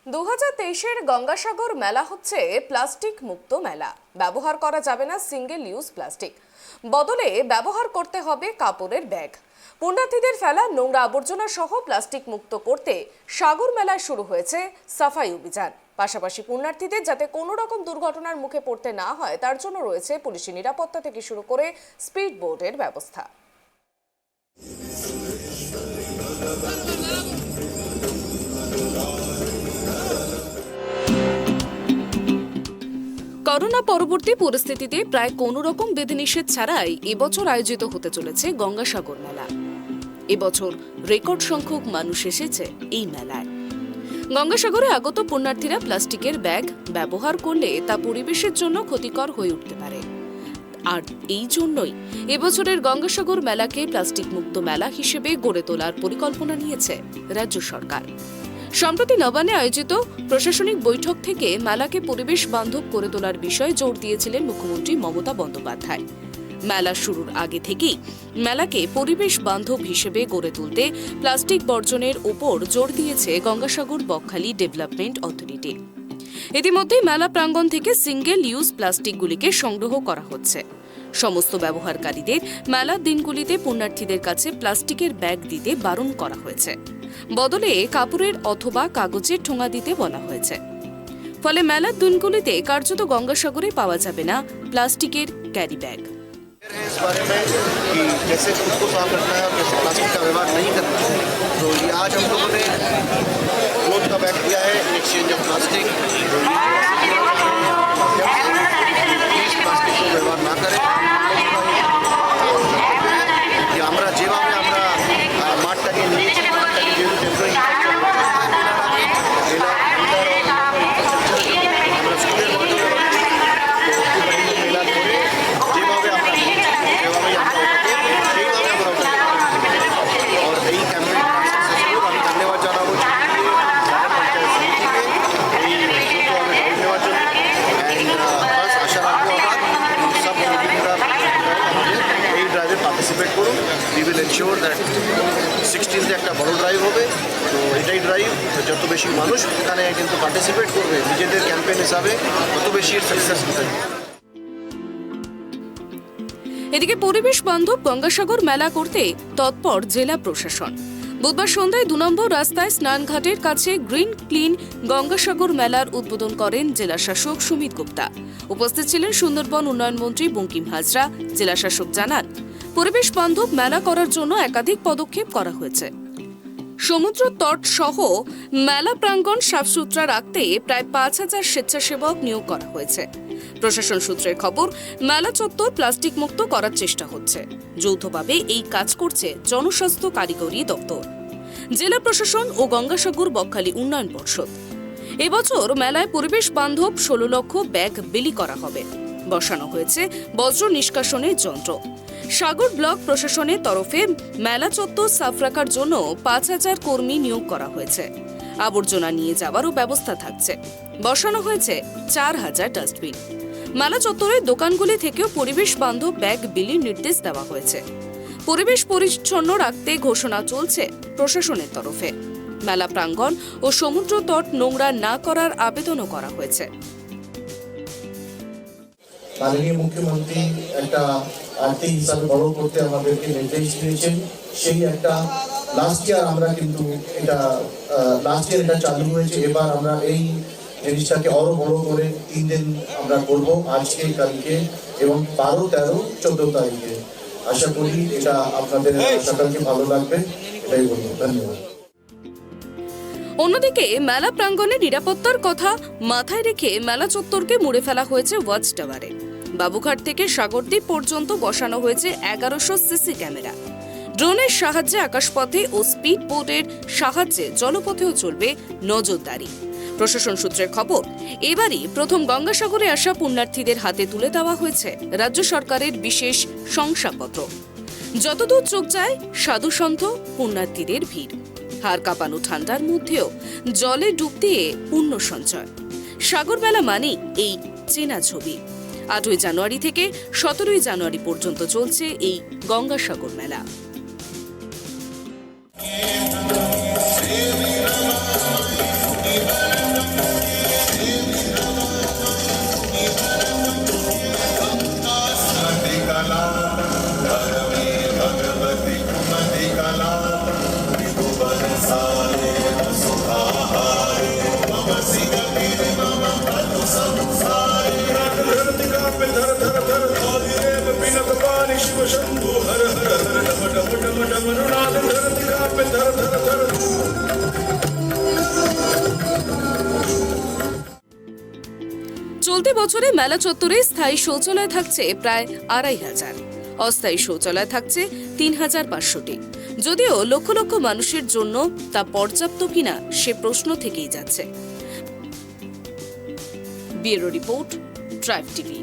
2023-এর গঙ্গাসাগর মেলা হচ্ছে প্লাস্টিক মুক্ত মেলা। ব্যবহার করা যাবে না সিঙ্গেল ইউজ প্লাস্টিক, বদলে ব্যবহার করতে হবে কাপড়ের ব্যাগ। পুণ্যার্থীদের ফেলা নোংরা আবর্জনা সহ প্লাস্টিক মুক্ত করতে সাগর মেলায় শুরু হয়েছে সাফাই অভিযান। পাশাপাশি পুণ্যার্থীদের যাতে কোনো রকম দুর্ঘটনার মুখে পড়তে না হয় তার জন্য রয়েছে পুলিশি নিরাপত্তা থেকে শুরু করে স্পিড বোটের ব্যবস্থা। করোনা পরবর্তী পরিস্থিতিতে প্রায় কোনো রকম বিধিনিষেধ ছাড়াই এবছর আয়োজিত হতে চলেছে গঙ্গাসাগর মেলা। এবছর রেকর্ড সংখ্যক মানুষ এসেছে এই মেলায়। গঙ্গাসাগরে আগত পুণ্যার্থীরা প্লাস্টিকের ব্যাগ ব্যবহার করলে তা পরিবেশের জন্য ক্ষতিকর হয়ে উঠতে পারে। আর এই জন্যই এবছরের গঙ্গাসাগর মেলাকে প্লাস্টিক মুক্ত মেলা হিসেবে গড়ে তোলার পরিকল্পনা নিয়েছে রাজ্য সরকার। সম্প্রতি নবান্নে আয়োজিত প্রশাসনিক বৈঠক থেকে মেলাকে পরিবেশ বান্ধব করে তোলার বিষয়ে জোর দিয়েছিলেন মুখ্যমন্ত্রী মমতা বন্দ্যোপাধ্যায়। মেলা শুরুর আগে থেকেই মেলাকে পরিবেশ বান্ধব হিসেবে গড়ে তুলতে প্লাস্টিক বর্জনের উপর জোর দিয়েছে গঙ্গাসাগর বকখালি ডেভেলপমেন্ট অথরিটি। ইতিমধ্যে মেলা প্রাঙ্গণ থেকে সিঙ্গেল ইউজ প্লাস্টিকগুলিকে সংগ্রহ করা হচ্ছে। সমস্ত ব্যবহারকারীদের মেলার দিনগুলিতে পুণ্যার্থীদের কাছে প্লাস্টিকের ব্যাগ দিতে বারণ করা হয়েছে, বদলে কাপড়ের অথবা কাগজের ঠোঙা দিতে বলা হয়েছে। ফলে মেলার দিনগুলিতে কার্যত গঙ্গাসাগরে পাওয়া যাবে না প্লাস্টিকের ক্যারি ব্যাগ। इस बारे में कि कैसे खुद को साफ रखना है और कैसे प्लास्टिक का व्यवहार नहीं करना है। तो ये आज हम लोगों ने क्लोथ का बैग दिया है, exchange of plastic. Please plastic को व्यवहार ना करें। कि আমরা যেভাবে আমরা মাঠটাকে নিয়েছি, মাঠটাকে যেহেতু টেম্পোরারি আমরা স্কুলের মাধ্যমে মেলা করে যেভাবে আমরা সেভাবে আমরা সেইভাবে আমরা और এই ক্যাম্পেইন আমি ধন্যবাদ জানাবো পঞ্চায়েত সমিতিকে এই সুন্দরভাবে গাইড নেওয়ার জন্য। বাস আশা রাখবো আমার সব কমিটিরা এই ড্রাইভে পার্টিসিপেট করুন। We will ensure that 16th একটা বড় ড্রাইভ হবে। তো এটাই ড্রাইভ, যত বেশি মানুষ এখানে কিন্তু পার্টিসিপেট করবে নিজেদের ক্যাম্পেইন হিসাবে তত বেশি সাকসেস হবে। এদিকে পরিবেশ বান্ধব গঙ্গাসাগর মেলা করতে তৎপর জেলা প্রশাসন। বুধবার সন্ধ্যায় 2 নম্বর রাস্তায় স্নানঘাটের কাছে গ্রিন ক্লিন গঙ্গাসাগর মেলার উদ্বোধন করেন জেলা শাসক সুমিত গুপ্তা। উপস্থিত ছিলেন সুন্দরবন উন্নয়ন মন্ত্রী বঙ্কিম হাজরা। জেলা শাসক জানান, পরিবেশ বান্ধব মেলা করার জন্য একাধিক পদক্ষেপ করা হয়েছে। সমুদ্র তট সহ মেলা প্রাঙ্গণ সাফসুতরা রাখতে প্রায় 5000 স্বেচ্ছাসেবক নিয়োগ করা হয়েছে। প্রশাসন সূত্রের খবর, মেলা চত্বর প্লাস্টিক মুক্ত করার চেষ্টা হচ্ছে। যৌথভাবে এই কাজ করছে জনস্বাস্থ্য কারিগরি দপ্তর, জেলা প্রশাসন ও গঙ্গাসাগর বকখালি উন্নয়ন পর্ষদ। এবছর মেলায় পরিবেশ বান্ধব 16 লক্ষ ব্যাগ বিলি করা হবে। বসানো হয়েছে বজ্র নিষ্কাশনের যন্ত্র। সাগর ব্লক প্রশাসনের তরফে মেলা চত্বর সাফ রাখার জন্য 5000 কর্মী নিয়োগ করা হয়েছে। আবর্জনা নিয়ে যাওয়ারও ব্যবস্থা থাকছে। বসানো হয়েছে 4000 ডাস্টবিন। মেলা চত্বরের দোকানগুলি থেকেও পরিবেশ বান্ধব ব্যাগ বিলির নির্দেশ দেওয়া হয়েছে। পরিবেশ পরিচ্ছন্ন রাখতে ঘোষণা চলছে প্রশাসনের তরফে। মেলা প্রাঙ্গণ ও সমুদ্র তট নোংরা না করার আবেদনও করা হয়েছে। মাননীয় মুখ্যমন্ত্রী একটা আর্থিক হিসাবে বড় করতে আমাদেরকে নির্দেশ দিয়েছেন। সেই একটা লাস্ট ইয়ার আমরা কিন্তু এটা এটা চালু হয়েছে। এবার আমরা এই জিনিসটাকে আরো বড় করে 3 দিন আমরা করব, আজকে, কালকে এবং 12, 13, 14 তারিখে। আশা করি এটা আপনাদের সকলকে ভালো লাগবে, এটাই বলবো। ধন্যবাদ। অন্যদিকে মেলা প্রাঙ্গণে নিরাপত্তার কথা মাথায় রেখে মেলা চত্বরকে মুড়ে ফেলা হয়েছে ওয়াচ টাওয়ারে। বাবুঘাট থেকে সাগরদ্বীপ পর্যন্ত বসানো হয়েছে 1100 সিসি ক্যামেরা। ড্রোনের সাহায্যে আকাশপথে ও স্পিড বোটের সাহায্যে জলপথেও চলবে নজরদারি। প্রশাসন সূত্রের খবর, এবারই প্রথম গঙ্গাসাগরে আসা পুণ্যার্থীদের হাতে তুলে দেওয়া হয়েছে রাজ্য সরকারের বিশেষ শংসাপত্র। যতদূর চোখ যায় সাধু সন্ত পুণ্যার্থীদের ভিড়। হাড় কাঁপানো ঠান্ডার মধ্যেও জলে ডুব দিয়ে পুণ্য সঞ্চয়। সাগর মেলা মানে এই চেনা ছবি। 8ই জানুয়ারি থেকে 17ই জানুয়ারি পর্যন্ত চলছে এই গঙ্গাসাগর মেলা। বছরে মেলা চত্বরে স্থায়ী শৌচালয় থাকছে প্রায় 2500, অস্থায়ী শৌচালয় থাকছে 3500টি। যদিও লক্ষ লক্ষ মানুষের জন্য তা পর্যাপ্ত কিনা সে প্রশ্ন থেকেই যাচ্ছে। Bureau report, tribe TV.